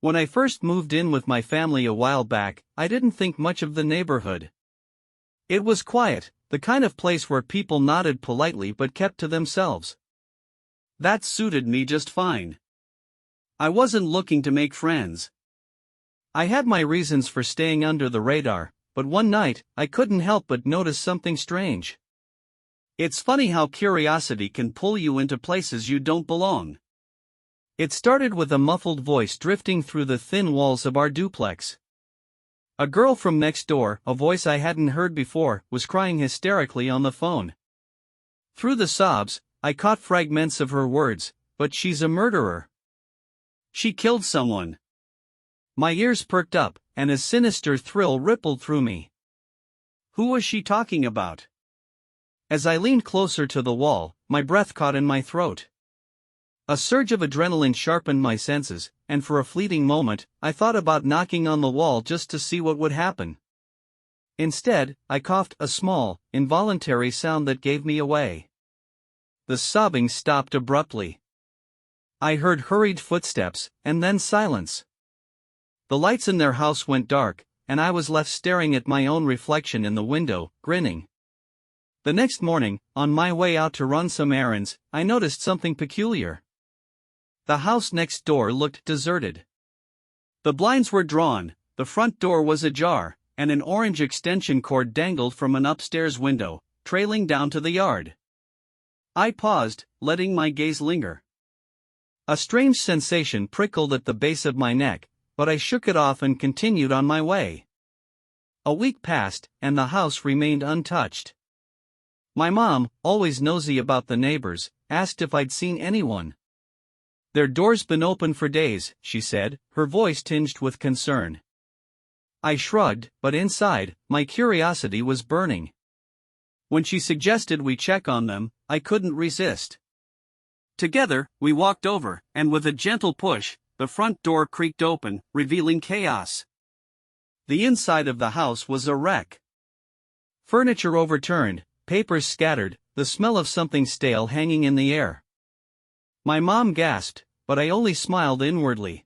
When I first moved in with my family a while back, I didn't think much of the neighborhood. It was quiet, the kind of place where people nodded politely but kept to themselves. That suited me just fine. I wasn't looking to make friends. I had my reasons for staying under the radar, but one night, I couldn't help but notice something strange. It's funny how curiosity can pull you into places you don't belong. It started with a muffled voice drifting through the thin walls of our duplex. A girl from next door, a voice I hadn't heard before, was crying hysterically on the phone. Through the sobs, I caught fragments of her words, "But she's a murderer. She killed someone." My ears perked up, and a sinister thrill rippled through me. Who was she talking about? As I leaned closer to the wall, my breath caught in my throat. A surge of adrenaline sharpened my senses, and for a fleeting moment, I thought about knocking on the wall just to see what would happen. Instead, I coughed, a small, involuntary sound that gave me away. The sobbing stopped abruptly. I heard hurried footsteps, and then silence. The lights in their house went dark, and I was left staring at my own reflection in the window, grinning. The next morning, on my way out to run some errands, I noticed something peculiar. The house next door looked deserted. The blinds were drawn, the front door was ajar, and an orange extension cord dangled from an upstairs window, trailing down to the yard. I paused, letting my gaze linger. A strange sensation prickled at the base of my neck, but I shook it off and continued on my way. A week passed, and the house remained untouched. My mom, always nosy about the neighbors, asked if I'd seen anyone. "Their door's been open for days," she said, her voice tinged with concern. I shrugged, but inside, my curiosity was burning. When she suggested we check on them, I couldn't resist. Together, we walked over, and with a gentle push, the front door creaked open, revealing chaos. The inside of the house was a wreck. Furniture overturned, papers scattered, the smell of something stale hanging in the air. My mom gasped, but I only smiled inwardly.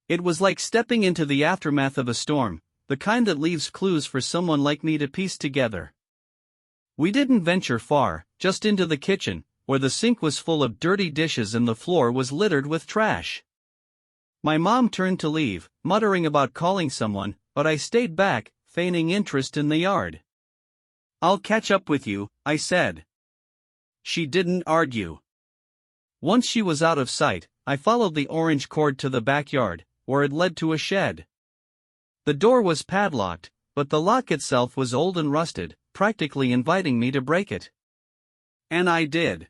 It was like stepping into the aftermath of a storm, the kind that leaves clues for someone like me to piece together. We didn't venture far, just into the kitchen, where the sink was full of dirty dishes and the floor was littered with trash. My mom turned to leave, muttering about calling someone, but I stayed back, feigning interest in the yard. "I'll catch up with you," I said. She didn't argue. Once she was out of sight, I followed the orange cord to the backyard, where it led to a shed. The door was padlocked, but the lock itself was old and rusted, practically inviting me to break it. And I did.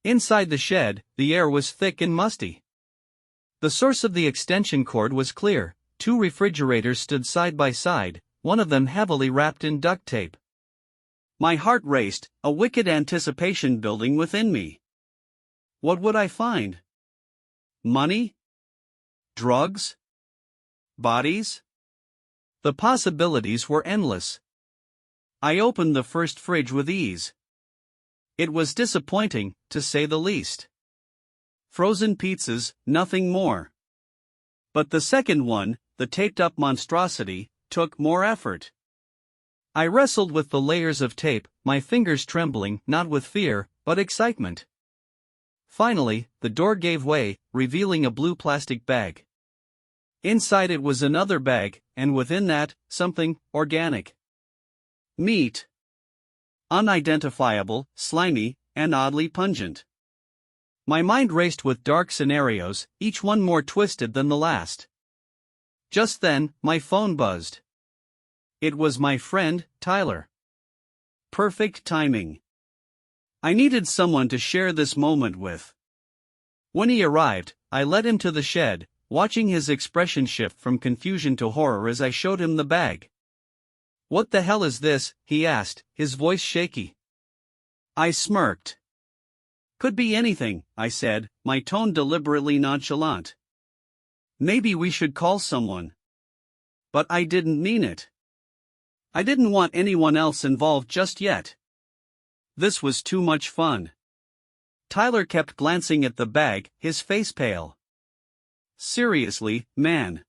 Inside the shed, the air was thick and musty. The source of the extension cord was clear. Two refrigerators stood side by side, one of them heavily wrapped in duct tape. My heart raced, a wicked anticipation building within me. What would I find? Money? Drugs? Bodies? The possibilities were endless. I opened the first fridge with ease. It was disappointing, to say the least. Frozen pizzas, nothing more. But the second one, the taped-up monstrosity, took more effort. I wrestled with the layers of tape, my fingers trembling, not with fear, but excitement. Finally, the door gave way, revealing a blue plastic bag. Inside it was another bag, and within that, something organic. Meat. Unidentifiable, slimy, and oddly pungent. My mind raced with dark scenarios, each one more twisted than the last. Just then, my phone buzzed. It was my friend, Tyler. Perfect timing. I needed someone to share this moment with. When he arrived, I led him to the shed, watching his expression shift from confusion to horror as I showed him the bag. "What the hell is this?" he asked, his voice shaky. I smirked. "Could be anything," I said, my tone deliberately nonchalant. "Maybe we should call someone." But I didn't mean it. I didn't want anyone else involved just yet. This was too much fun. Tyler kept glancing at the bag, his face pale. Seriously, man.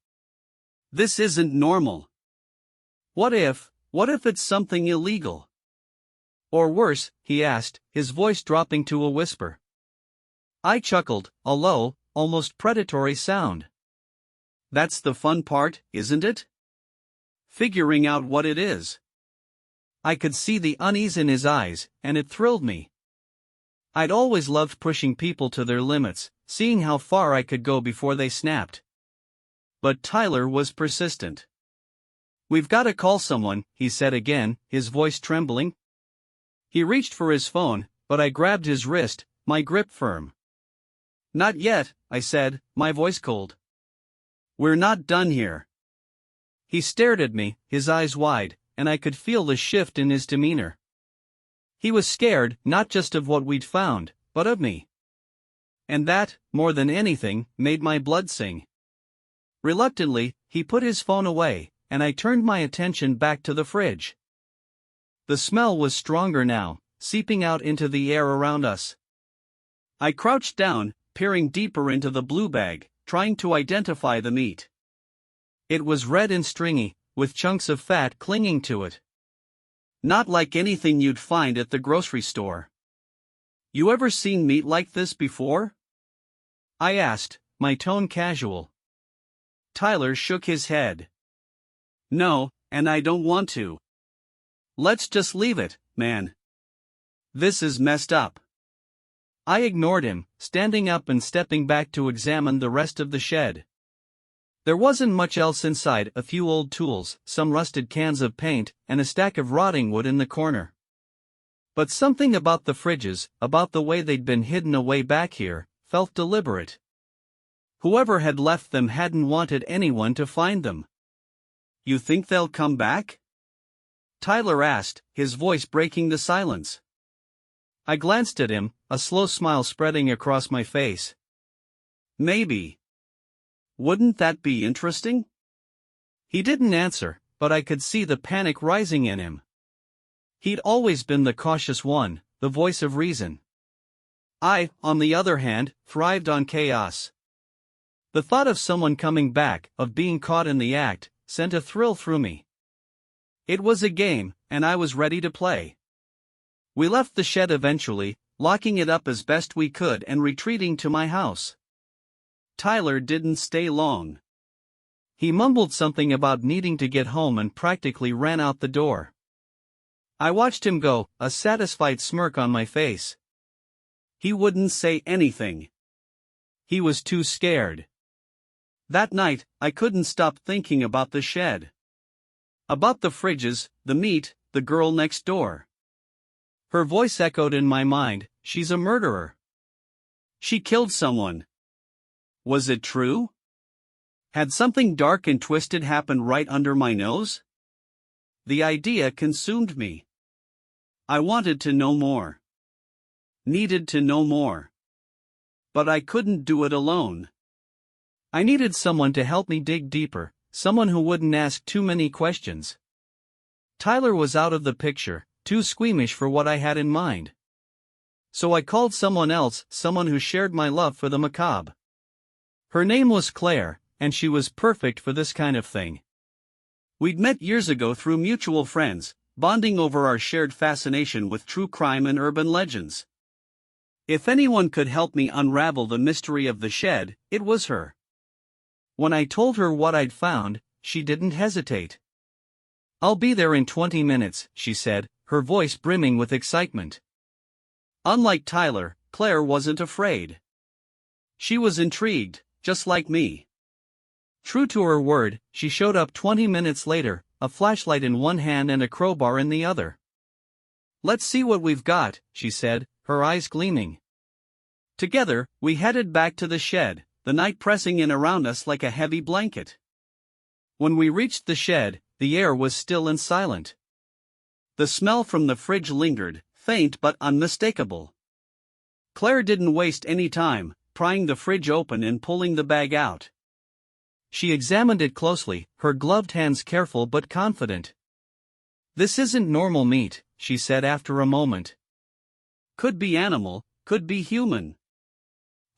This isn't normal. What if it's something illegal? Or worse, he asked, his voice dropping to a whisper. I chuckled, a low, almost predatory sound. That's the fun part, isn't it? Figuring out what it is. I could see the unease in his eyes, and it thrilled me. I'd always loved pushing people to their limits, seeing how far I could go before they snapped. But Tyler was persistent. We've got to call someone, he said again, his voice trembling. He reached for his phone, but I grabbed his wrist, my grip firm. Not yet, I said, my voice cold. We're not done here. He stared at me, his eyes wide, and I could feel the shift in his demeanor. He was scared, not just of what we'd found, but of me. And that, more than anything, made my blood sing. Reluctantly, he put his phone away, and I turned my attention back to the fridge. The smell was stronger now, seeping out into the air around us. I crouched down, peering deeper into the blue bag, trying to identify the meat. It was red and stringy, with chunks of fat clinging to it. Not like anything you'd find at the grocery store. You ever seen meat like this before? I asked, my tone casual. Tyler shook his head. No, and I don't want to. Let's just leave it, man. This is messed up. I ignored him, standing up and stepping back to examine the rest of the shed. There wasn't much else inside, a few old tools, some rusted cans of paint, and a stack of rotting wood in the corner. But something about the fridges, about the way they'd been hidden away back here, felt deliberate. Whoever had left them hadn't wanted anyone to find them. You think they'll come back? Tyler asked, his voice breaking the silence. I glanced at him, a slow smile spreading across my face. Maybe. Wouldn't that be interesting? He didn't answer, but I could see the panic rising in him. He'd always been the cautious one, the voice of reason. I, on the other hand, thrived on chaos. The thought of someone coming back, of being caught in the act, sent a thrill through me. It was a game, and I was ready to play. We left the shed eventually, locking it up as best we could and retreating to my house. Tyler didn't stay long. He mumbled something about needing to get home and practically ran out the door. I watched him go, a satisfied smirk on my face. He wouldn't say anything. He was too scared. That night, I couldn't stop thinking about the shed. About the fridges, the meat, the girl next door. Her voice echoed in my mind, she's a murderer. She killed someone. Was it true? Had something dark and twisted happened right under my nose? The idea consumed me. I wanted to know more. Needed to know more. But I couldn't do it alone. I needed someone to help me dig deeper, someone who wouldn't ask too many questions. Tyler was out of the picture, too squeamish for what I had in mind. So I called someone else, someone who shared my love for the macabre. Her name was Claire, and she was perfect for this kind of thing. We'd met years ago through mutual friends, bonding over our shared fascination with true crime and urban legends. If anyone could help me unravel the mystery of the shed, it was her. When I told her what I'd found, she didn't hesitate. I'll be there in 20 minutes, she said, her voice brimming with excitement. Unlike Tyler, Claire wasn't afraid. She was intrigued, just like me. True to her word, she showed up 20 minutes later, a flashlight in one hand and a crowbar in the other. Let's see what we've got, she said, her eyes gleaming. Together, we headed back to the shed, the night pressing in around us like a heavy blanket. When we reached the shed, the air was still and silent. The smell from the fridge lingered, faint but unmistakable. Claire didn't waste any time, prying the fridge open and pulling the bag out. She examined it closely, her gloved hands careful but confident. This isn't normal meat, she said after a moment. Could be animal, could be human.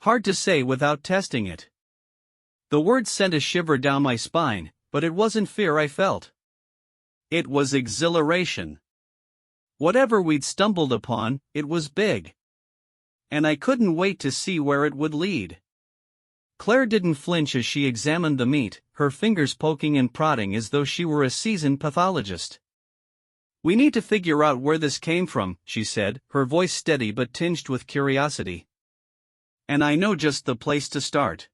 Hard to say without testing it. The words sent a shiver down my spine, but it wasn't fear I felt. It was exhilaration. Whatever we'd stumbled upon, it was big. And I couldn't wait to see where it would lead. Claire didn't flinch as she examined the meat, her fingers poking and prodding as though she were a seasoned pathologist. "We need to figure out where this came from," she said, her voice steady but tinged with curiosity. "And I know just the place to start."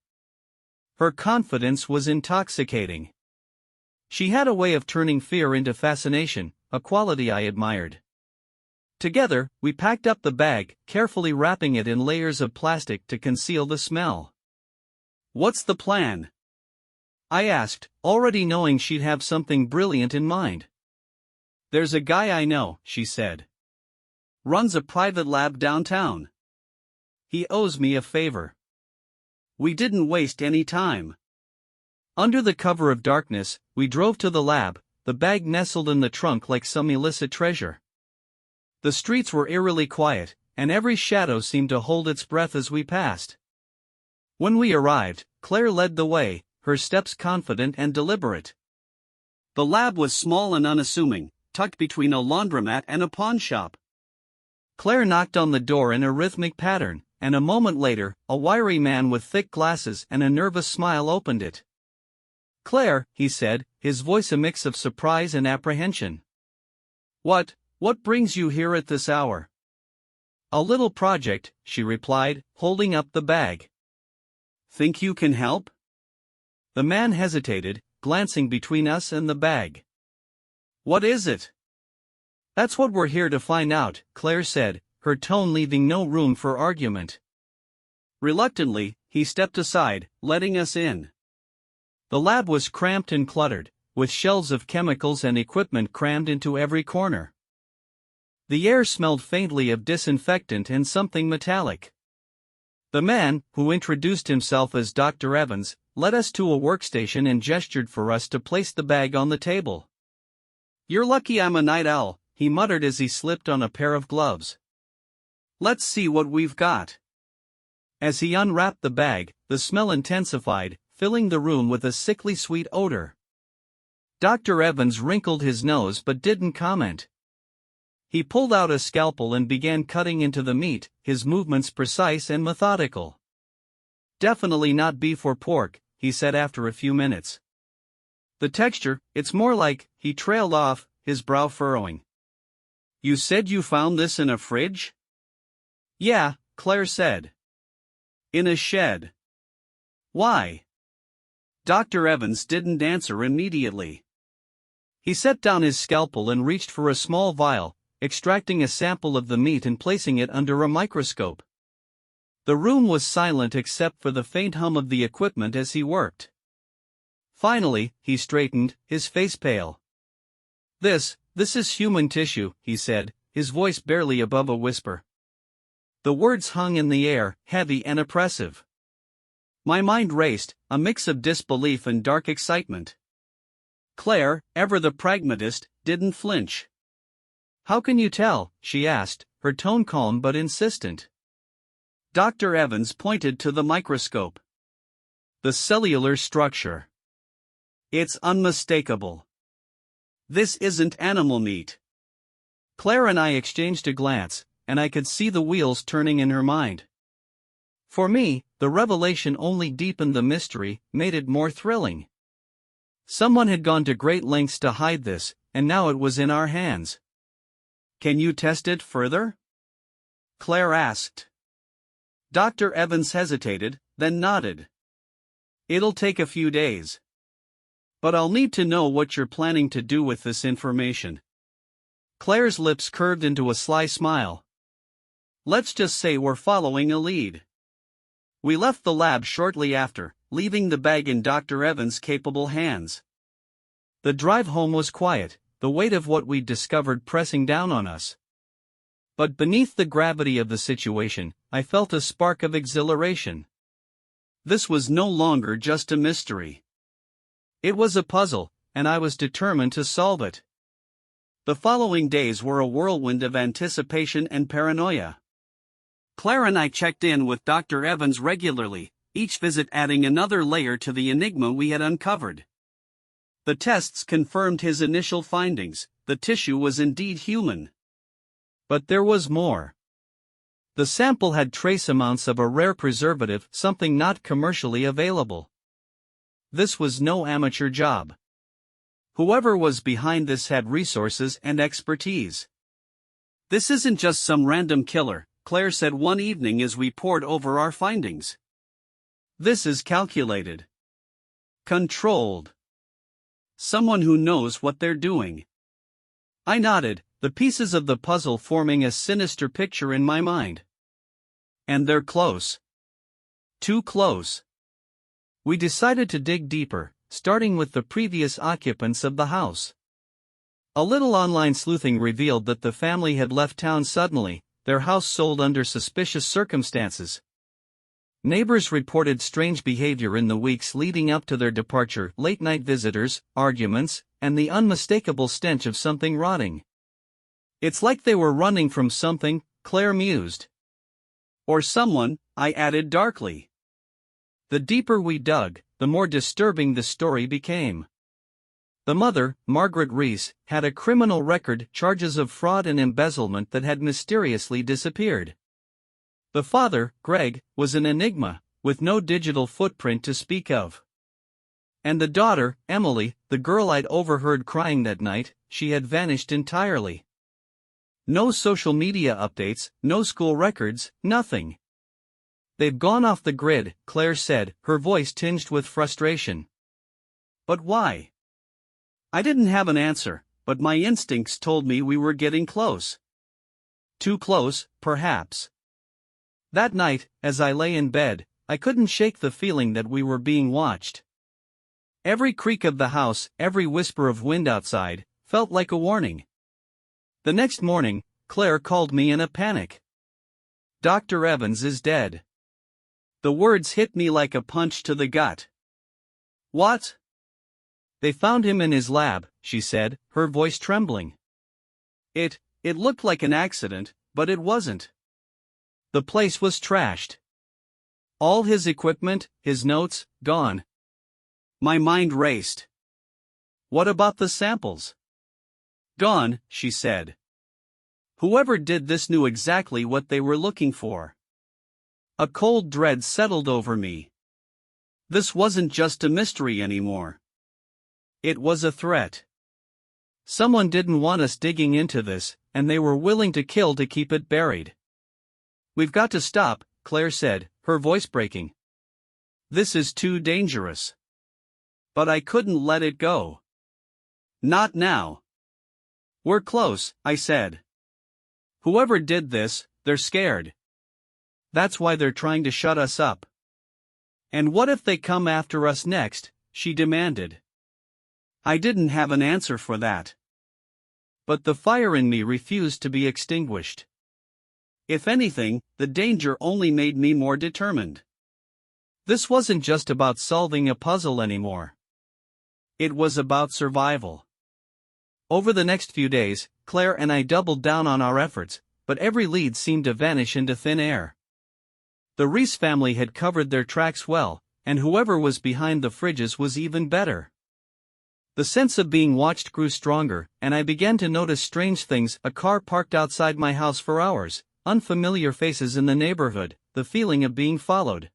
Her confidence was intoxicating. She had a way of turning fear into fascination, a quality I admired. Together, we packed up the bag, carefully wrapping it in layers of plastic to conceal the smell. "What's the plan?" I asked, already knowing she'd have something brilliant in mind. "There's a guy I know," she said. "Runs a private lab downtown. He owes me a favor." We didn't waste any time. Under the cover of darkness, we drove to the lab, the bag nestled in the trunk like some illicit treasure. The streets were eerily quiet, and every shadow seemed to hold its breath as we passed. When we arrived, Claire led the way, her steps confident and deliberate. The lab was small and unassuming, tucked between a laundromat and a pawn shop. Claire knocked on the door in a rhythmic pattern, and a moment later, a wiry man with thick glasses and a nervous smile opened it. "Claire," he said, his voice a mix of surprise and apprehension. What brings you here at this hour?" "A little project," she replied, holding up the bag. "Think you can help?" The man hesitated, glancing between us and the bag. "What is it?" "That's what we're here to find out," Claire said, her tone leaving no room for argument. Reluctantly, he stepped aside, letting us in. The lab was cramped and cluttered, with shelves of chemicals and equipment crammed into every corner. The air smelled faintly of disinfectant and something metallic. The man, who introduced himself as Dr. Evans, led us to a workstation and gestured for us to place the bag on the table. "You're lucky I'm a night owl," he muttered as he slipped on a pair of gloves. "Let's see what we've got." As he unwrapped the bag, the smell intensified, filling the room with a sickly sweet odor. Dr. Evans wrinkled his nose but didn't comment. He pulled out a scalpel and began cutting into the meat, his movements precise and methodical. "Definitely not beef or pork," he said after a few minutes. "The texture, it's more like," he trailed off, his brow furrowing. "You said you found this in a fridge?" "Yeah," Claire said. "In a shed. Why?" Dr. Evans didn't answer immediately. He set down his scalpel and reached for a small vial, extracting a sample of the meat and placing it under a microscope. The room was silent except for the faint hum of the equipment as he worked. Finally, he straightened, his face pale. This is human tissue," he said, his voice barely above a whisper. The words hung in the air, heavy and oppressive. My mind raced, a mix of disbelief and dark excitement. Claire, ever the pragmatist, didn't flinch. "How can you tell?" she asked, her tone calm but insistent. Dr. Evans pointed to the microscope. "The cellular structure. It's unmistakable. This isn't animal meat." Claire and I exchanged a glance, and I could see the wheels turning in her mind. For me, the revelation only deepened the mystery, made it more thrilling. Someone had gone to great lengths to hide this, and now it was in our hands. "Can you test it further?" Claire asked. Dr. Evans hesitated, then nodded. "It'll take a few days. But I'll need to know what you're planning to do with this information." Claire's lips curved into a sly smile. "Let's just say we're following a lead." We left the lab shortly after, leaving the bag in Dr. Evans' capable hands. The drive home was quiet, the weight of what we'd discovered pressing down on us. But beneath the gravity of the situation, I felt a spark of exhilaration. This was no longer just a mystery. It was a puzzle, and I was determined to solve it. The following days were a whirlwind of anticipation and paranoia. Claire and I checked in with Dr. Evans regularly, each visit adding another layer to the enigma we had uncovered. The tests confirmed his initial findings: the tissue was indeed human. But there was more. The sample had trace amounts of a rare preservative, something not commercially available. This was no amateur job. Whoever was behind this had resources and expertise. "This isn't just some random killer," Claire said one evening as we pored over our findings. "This is calculated. Controlled. Someone who knows what they're doing." I nodded, the pieces of the puzzle forming a sinister picture in my mind. "And they're close. Too close." We decided to dig deeper, starting with the previous occupants of the house. A little online sleuthing revealed that the family had left town suddenly, their house sold under suspicious circumstances. Neighbors reported strange behavior in the weeks leading up to their departure: late-night visitors, arguments, and the unmistakable stench of something rotting. "It's like they were running from something," Claire mused. "Or someone," I added darkly. The deeper we dug, the more disturbing the story became. The mother, Margaret Reese, had a criminal record, charges of fraud and embezzlement that had mysteriously disappeared. The father, Greg, was an enigma, with no digital footprint to speak of. And the daughter, Emily, the girl I'd overheard crying that night, she had vanished entirely. No social media updates, no school records, nothing. "They've gone off the grid," Claire said, her voice tinged with frustration. "But why?" I didn't have an answer, but my instincts told me we were getting close. Too close, perhaps. That night, as I lay in bed, I couldn't shake the feeling that we were being watched. Every creak of the house, every whisper of wind outside, felt like a warning. The next morning, Claire called me in a panic. "Dr. Evans is dead." The words hit me like a punch to the gut. "What?" "They found him in his lab," she said, her voice trembling. It looked like an accident, but it wasn't. The place was trashed. All his equipment, his notes, gone. My mind raced. "What about the samples?" "Gone," she said. Whoever did this knew exactly what they were looking for. A cold dread settled over me. This wasn't just a mystery anymore. It was a threat. Someone didn't want us digging into this, and they were willing to kill to keep it buried. "We've got to stop," Claire said, her voice breaking. "This is too dangerous." But I couldn't let it go. Not now. "We're close," I said. "Whoever did this, they're scared. That's why they're trying to shut us up." "And what if they come after us next?" she demanded. I didn't have an answer for that. But the fire in me refused to be extinguished. If anything, the danger only made me more determined. This wasn't just about solving a puzzle anymore. It was about survival. Over the next few days, Claire and I doubled down on our efforts, but every lead seemed to vanish into thin air. The Reese family had covered their tracks well, and whoever was behind the fridges was even better. The sense of being watched grew stronger, and I began to notice strange things: a car parked outside my house for hours, unfamiliar faces in the neighborhood, the feeling of being followed.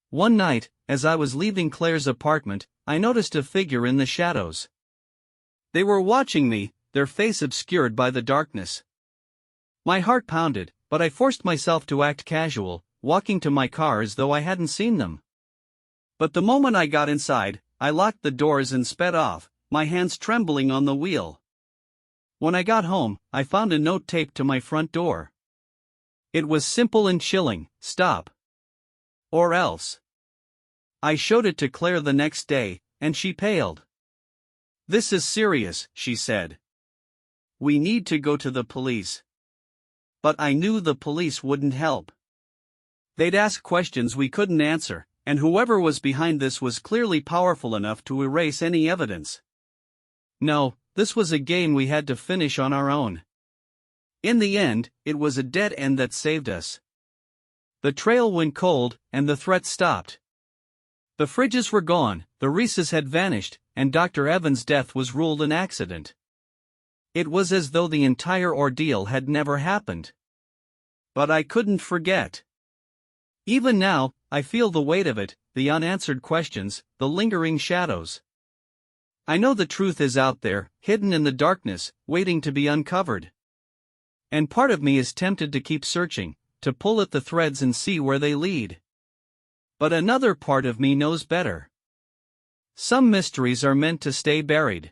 One night, as I was leaving Claire's apartment, I noticed a figure in the shadows. They were watching me, their face obscured by the darkness. My heart pounded, but I forced myself to act casual, walking to my car as though I hadn't seen them. But the moment I got inside, I locked the doors and sped off, my hands trembling on the wheel. When I got home, I found a note taped to my front door. It was simple and chilling: "Stop. Or else." I showed it to Claire the next day, and she paled. "This is serious," she said. "We need to go to the police." But I knew the police wouldn't help. They'd ask questions we couldn't answer, and whoever was behind this was clearly powerful enough to erase any evidence. No, this was a game we had to finish on our own. In the end, it was a dead end that saved us. The trail went cold, and the threat stopped. The fridges were gone, the Reeses had vanished, and Dr. Evans' death was ruled an accident. It was as though the entire ordeal had never happened. But I couldn't forget. Even now, I feel the weight of it, the unanswered questions, the lingering shadows. I know the truth is out there, hidden in the darkness, waiting to be uncovered. And part of me is tempted to keep searching, to pull at the threads and see where they lead. But another part of me knows better. Some mysteries are meant to stay buried.